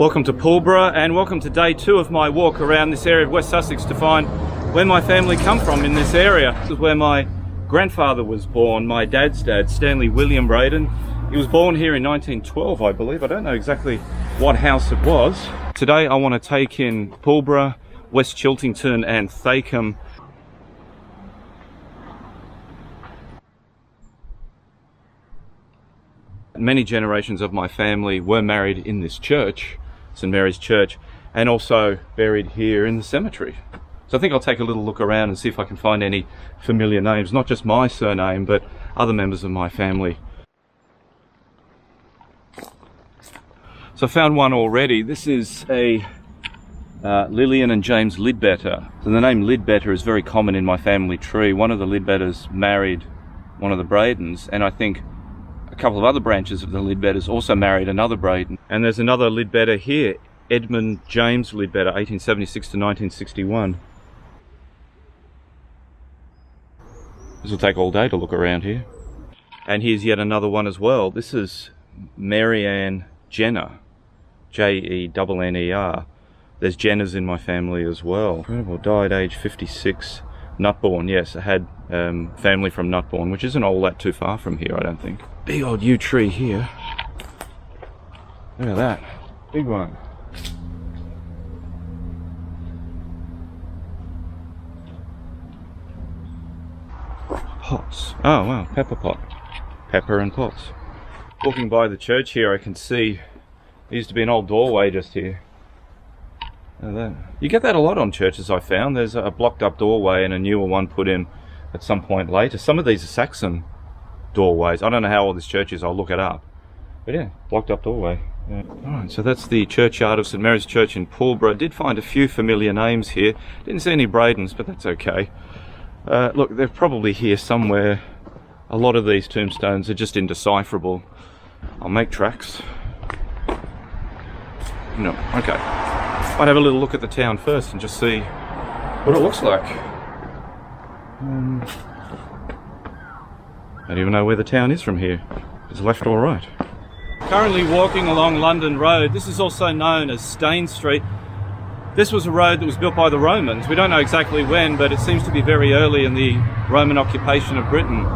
Welcome to Pulborough and welcome to day 2 of my walk around this area of West Sussex to find where my family come from in this area. This is where my grandfather was born, my dad's dad, Stanley William Braden. He was born here in 1912, I believe. I don't know exactly what house it was. Today I want to take in Pulborough, West Chiltington and Thakeham. Many generations of my family were married in this church, St Mary's Church, and also buried here in the cemetery. So I think I'll take a little look around and see if I can find any familiar names, not just my surname, but other members of my family. So I found one already. This is a Lillian and James Lidbetter. So the name Lidbetter is very common in my family tree. One of the Lidbetters married one of the Bradens, and I think a couple of other branches of the Lidbetters also married another Braden. And there's another Lidbetter here, Edmund James Lidbetter, 1876 to 1961. This will take all day to look around here. And here's yet another one as well. This is Mary Ann Jenner, Jenner. There's Jenners in my family as well. Incredible, died age 56. Nutbourne, yes, I had family from Nutbourne, which isn't all that too far from here, I don't think. Big old yew tree here. Look at that, big one. Pots, oh wow, pepper pot. Pepper and pots. Walking by the church here, I can see there used to be an old doorway just here. You get that a lot on churches, I found. There's a blocked up doorway and a newer one put in at some point later. Some of these are Saxon doorways. I don't know how old this church is, I'll look it up. But yeah, blocked up doorway. Yeah. Alright, so that's the churchyard of St Mary's Church in Pulborough. Did find a few familiar names here. Didn't see any Bradens, but that's okay. Look, they're probably here somewhere. A lot of these tombstones are just indecipherable. I'll make tracks. No, okay. I'd have a little look at the town first and just see what it looks like. I don't even know where the town is from here. It's left or right. Currently walking along London Road. This is also known as Stane Street. This was a road that was built by the Romans. We don't know exactly when, but it seems to be very early in the Roman occupation of Britain.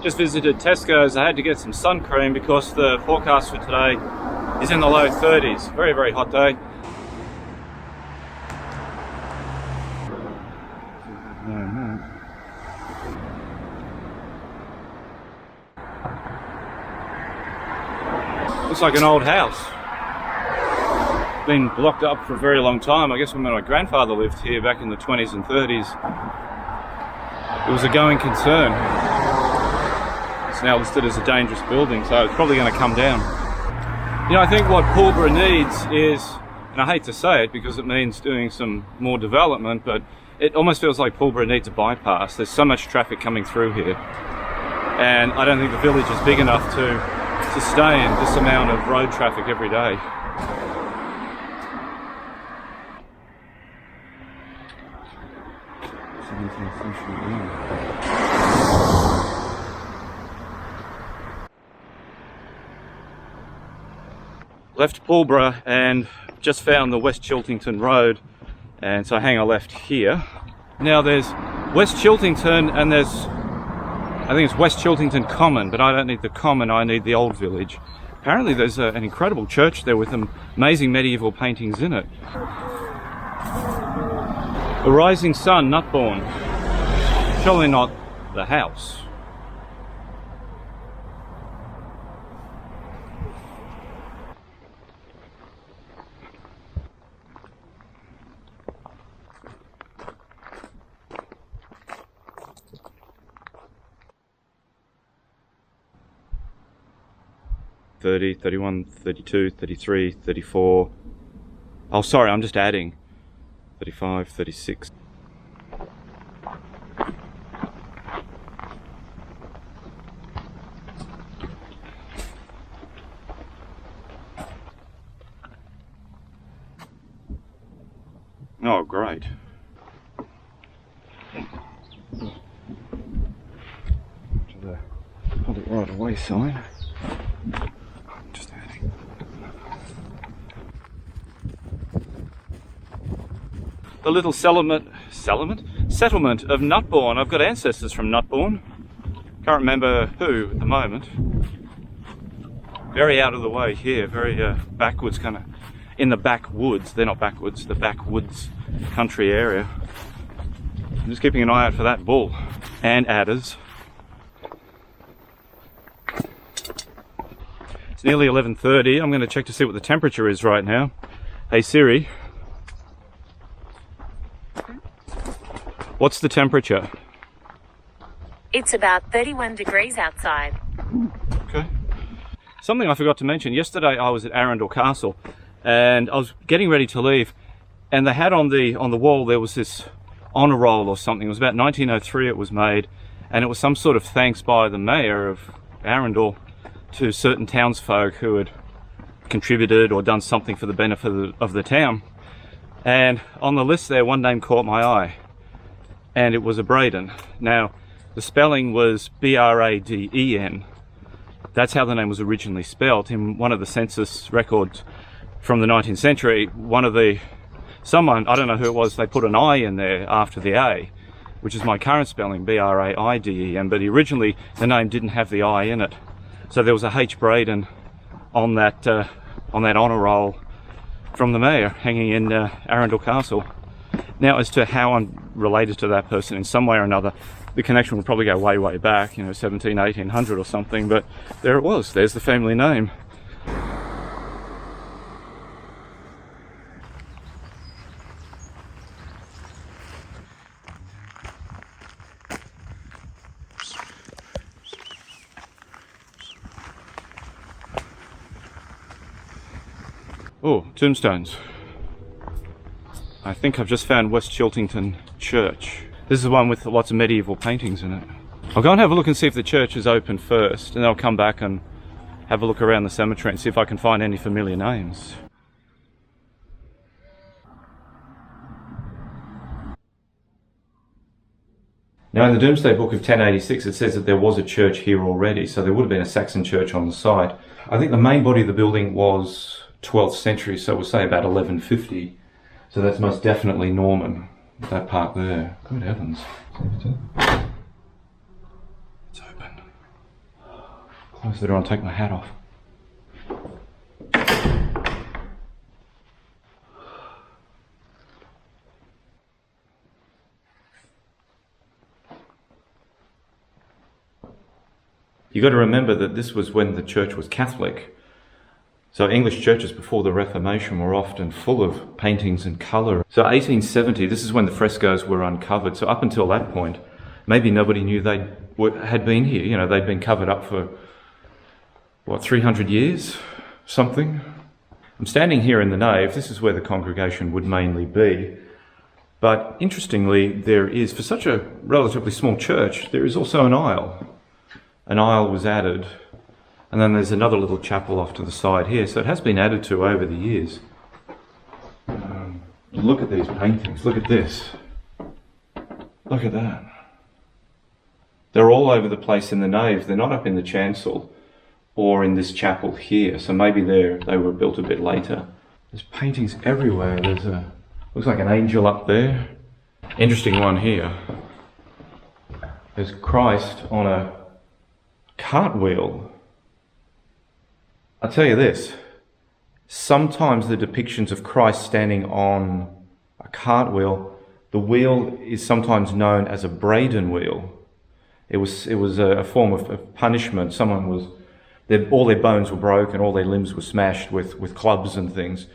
Just visited Tesco's. I had to get some sun cream because the forecast for today is in the low 30s. Very, very hot day. Looks like an old house. Been blocked up for a very long time. I guess when my grandfather lived here back in the 20s and 30s, it was a going concern. It's now listed as a dangerous building, so it's probably going to come down. You know, I think what Pulborough needs is, and I hate to say it because it means doing some more development, but it almost feels like Pulborough needs a bypass. There's so much traffic coming through here, and I don't think the village is big enough to sustain this amount of road traffic every day. Left Pulborough and just found the West Chiltington Road, and so I hang a left here. Now there's West Chiltington and there's, I think it's West Chiltington Common, but I don't need the Common, I need the Old Village. Apparently there's an incredible church there with amazing medieval paintings in it. The Rising Sun, Nutbourne. Surely not the house. $30, $31, $32, $33, $34. Oh, sorry, I'm just adding. $35, $36. Oh, great. To the public right of way sign. Just adding. the little settlement of Nutbourne. I've got ancestors from Nutbourne. Can't remember who at the moment. Very out of the way here, very backwoods kind of, in the backwoods. They're not backwoods, the backwoods country area. I'm just keeping an eye out for that bull and adders. It's nearly 11:30. I'm going to check to see what the temperature is right now. Hey Siri, what's the temperature? It's about 31 degrees outside. Okay. Something I forgot to mention. Yesterday I was at Arundel Castle and I was getting ready to leave, and they had on the wall there was this honour roll or something. It was about 1903 it was made, and it was some sort of thanks by the mayor of Arundel to certain townsfolk who had contributed or done something for the benefit of the town. And on the list there, one name caught my eye, and it was a Braden. Now, the spelling was B-R-A-D-E-N. That's how the name was originally spelt. In one of the census records from the 19th century, someone, I don't know who it was, they put an I in there after the A, which is my current spelling, B-R-A-I-D-E-N, but originally the name didn't have the I in it. So there was a H. Braden on that honour roll from the mayor hanging in Arundel Castle. Now, as to how I'm related to that person in some way or another, the connection would probably go way, way back, 17, 1800 or something, but there it was. There's the family name. Oh, tombstones. I think I've just found West Chiltington Church. This is the one with lots of medieval paintings in it. I'll go and have a look and see if the church is open first, and then I'll come back and have a look around the cemetery and see if I can find any familiar names. Now, in the Domesday Book of 1086 it says that there was a church here already, so there would have been a Saxon church on the site. I think the main body of the building was 12th century, so we'll say about 1150. So that's most definitely Norman, that part there. Good heavens. It's open. Close the door and take my hat off. You got to remember that this was when the church was Catholic. So English churches before the Reformation were often full of paintings and colour. So 1870, this is when the frescoes were uncovered. So up until that point, maybe nobody knew they had been here. They'd been covered up for, 300 years? Something? I'm standing here in the nave. This is where the congregation would mainly be. But interestingly, there is, for such a relatively small church, there is also an aisle. An aisle was added. And then there's another little chapel off to the side here, so it has been added to over the years. Look at these paintings, look at this. Look at that. They're all over the place in the nave, they're not up in the chancel or in this chapel here, so maybe they were built a bit later. There's paintings everywhere, looks like an angel up there. Interesting one here. There's Christ on a cartwheel. I'll tell you this, sometimes the depictions of Christ standing on a cartwheel, the wheel is sometimes known as a Braden wheel. It was a form of punishment. All their bones were broken, all their limbs were smashed with clubs and things,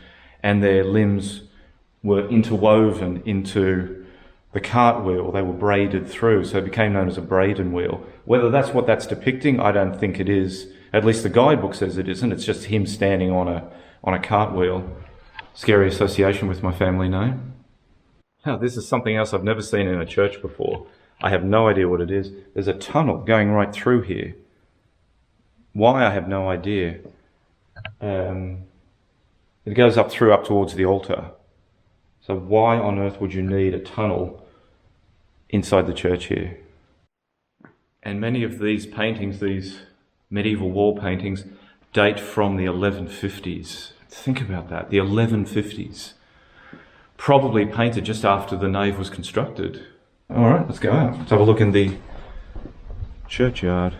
and their limbs were interwoven into the cartwheel. They were braided through, so it became known as a Braden wheel. Whether that's what that's depicting, I don't think it is. At least the guidebook says it isn't. It's just him standing on a cartwheel. Scary association with my family name. Now, this is something else I've never seen in a church before. I have no idea what it is. There's a tunnel going right through here. Why, I have no idea. It goes up towards the altar. So why on earth would you need a tunnel inside the church here? And many of these paintings, these medieval wall paintings, date from the 1150s. Think about that, the 1150s. probably painted just after the nave was constructed. Alright, let's go out. Let's have a look in the churchyard.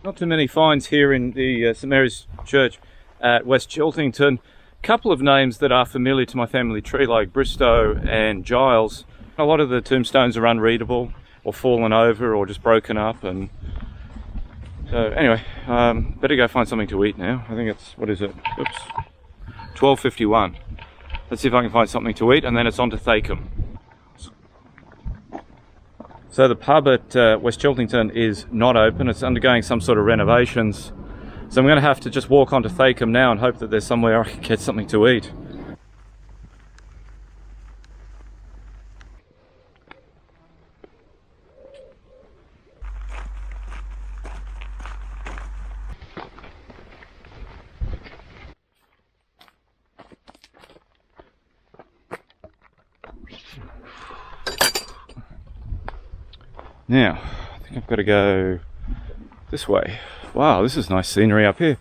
Not too many finds here in the St Mary's Church at West Chiltington. Couple of names that are familiar to my family tree, like Bristow and Giles. A lot of the tombstones are unreadable or fallen over or just broken up, and so anyway, better go find something to eat now. I think it's, what is it? Oops, 12:51. Let's see if I can find something to eat, and then it's on to Thakeham. So the pub at West Chiltington is not open. It's undergoing some sort of renovations. So I'm going to have to just walk onto Thakeham now and hope that there's somewhere I can get something to eat. Now, I think I've got to go this way. Wow, this is nice scenery up here.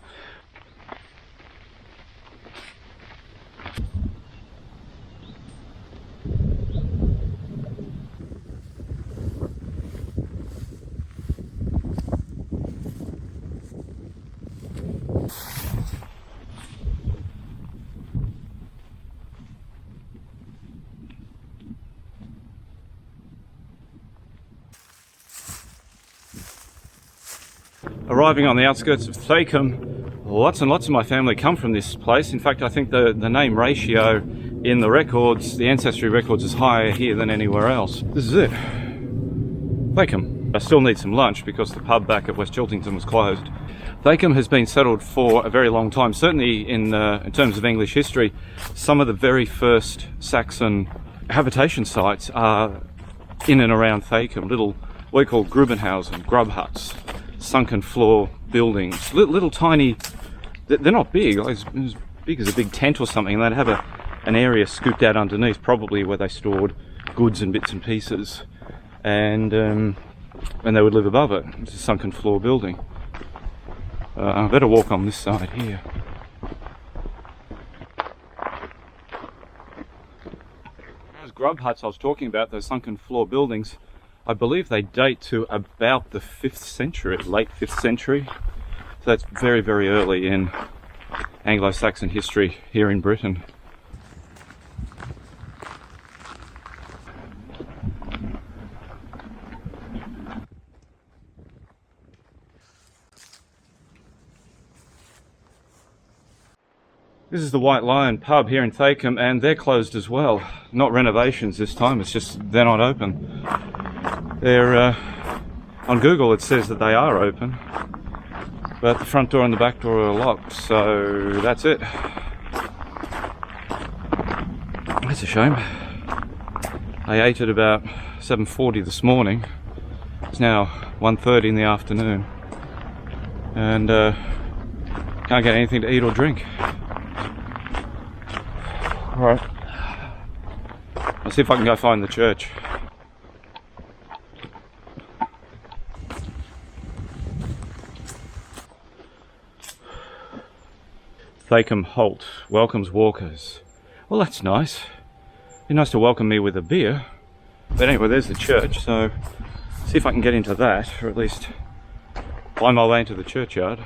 Arriving on the outskirts of Thakeham, lots and lots of my family come from this place. In fact, I think the name ratio in the records, the ancestry records, is higher here than anywhere else. This is it. Thakeham. I still need some lunch because the pub back at West Chiltington was closed. Thakeham has been settled for a very long time. Certainly in terms of English history, some of the very first Saxon habitation sites are in and around Thakeham. Little, what we call Grubenhausen, grub huts. Sunken floor buildings, little tiny, they're not big, like as big as a big tent or something, and they'd have an area scooped out underneath, probably where they stored goods and bits and pieces, and they would live above it. It's a sunken floor building. I better walk on this side here. Those grub huts I was talking about, those sunken floor buildings, I believe they date to about the 5th century, late 5th century. So that's very, very early in Anglo-Saxon history here in Britain. This is the White Lion pub here in Thakeham, and they're closed as well. Not renovations this time, it's just they're not open. They're on Google it says that they are open, but the front door and the back door are locked, so that's it. That's a shame. I ate at about 7:40 this morning. It's now 1:30 in the afternoon, and can't get anything to eat or drink. Alright, I'll see if I can go find the church. Thakeham Halt welcomes walkers. Well, that's nice. It'd be nice to welcome me with a beer. But anyway, there's the church, so see if I can get into that, or at least find my way into the churchyard.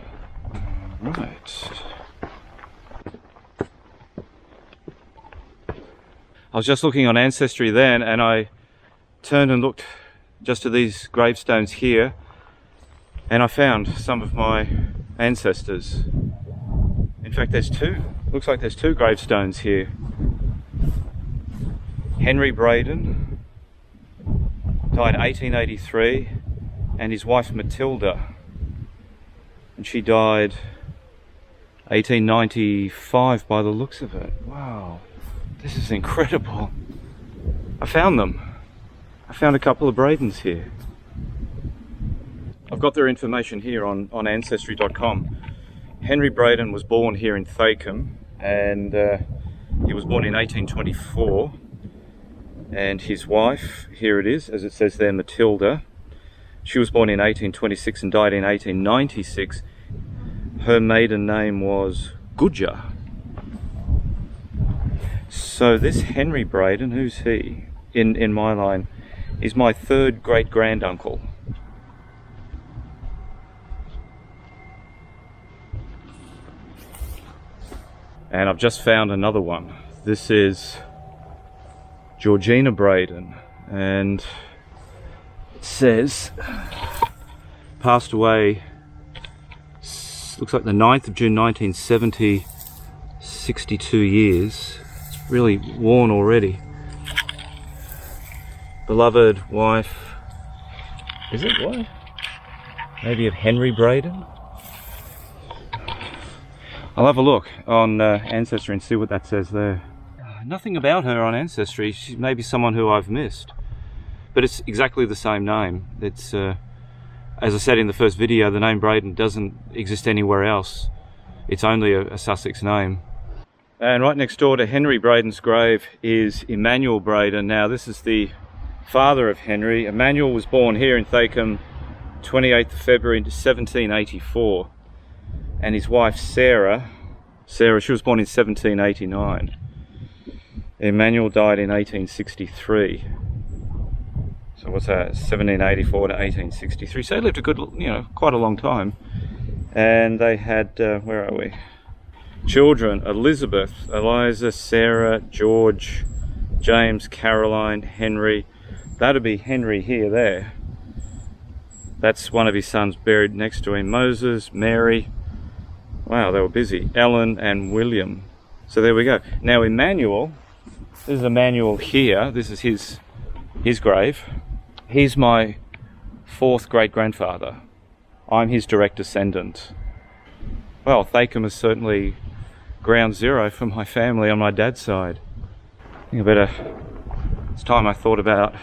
Right. I was just looking on Ancestry then, and I turned and looked just at these gravestones here, and I found some of my ancestors. In fact, there's two. Looks like there's two gravestones here. Henry Braden died 1883, and his wife Matilda, and she died 1895 by the looks of it. Wow, this is incredible. I found them. I found a couple of Bradens here. I've got their information here on ancestry.com. Henry Braden was born here in Thakeham, and he was born in 1824, and his wife, here it is, as it says there, Matilda, she was born in 1826 and died in 1896. Her maiden name was Goodger. So this Henry Braden, who's he? In my line, is my third great-granduncle. And I've just found another one. This is Georgina Brayden, and it says passed away, looks like the 9th of June 1970, 62 years. It's really worn already. Beloved wife, is it what? Maybe of Henry Braden? I'll have a look on Ancestry and see what that says there. Nothing about her on Ancestry. She may be someone who I've missed, but it's exactly the same name. It's as I said in the first video, the name Braden doesn't exist anywhere else. It's only a Sussex name. And right next door to Henry Braden's grave is Emmanuel Braden. Now this is the father of Henry. Emmanuel was born here in Thakeham 28th of February 1784, and his wife Sarah, she was born in 1789. Emmanuel died in 1863. So what's that? 1784 to 1863. So they lived a good, quite a long time. And they had, where are we? Children: Elizabeth, Eliza, Sarah, George, James, Caroline, Henry. That'd be Henry here, there. That's one of his sons buried next to him. Moses, Mary. Wow, they were busy. Ellen and William. So there we go. Now Emmanuel, this is Emmanuel here. This is his grave. He's my fourth great-grandfather. I'm his direct descendant. Well, Thakeham is certainly ground zero for my family on my dad's side. I think it's time I thought about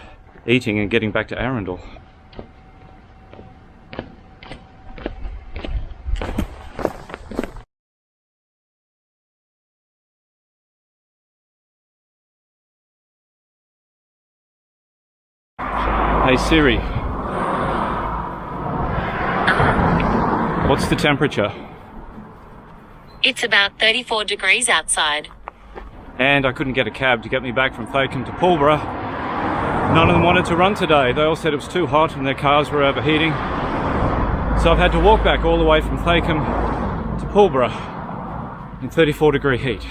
eating and getting back to Arundel. Hey Siri, what's the temperature? It's about 34 degrees outside. And I couldn't get a cab to get me back from Thakeham to Pulborough. None of them wanted to run today. They all said it was too hot and their cars were overheating. So I've had to walk back all the way from Thakeham to Pulborough in 34 degree heat.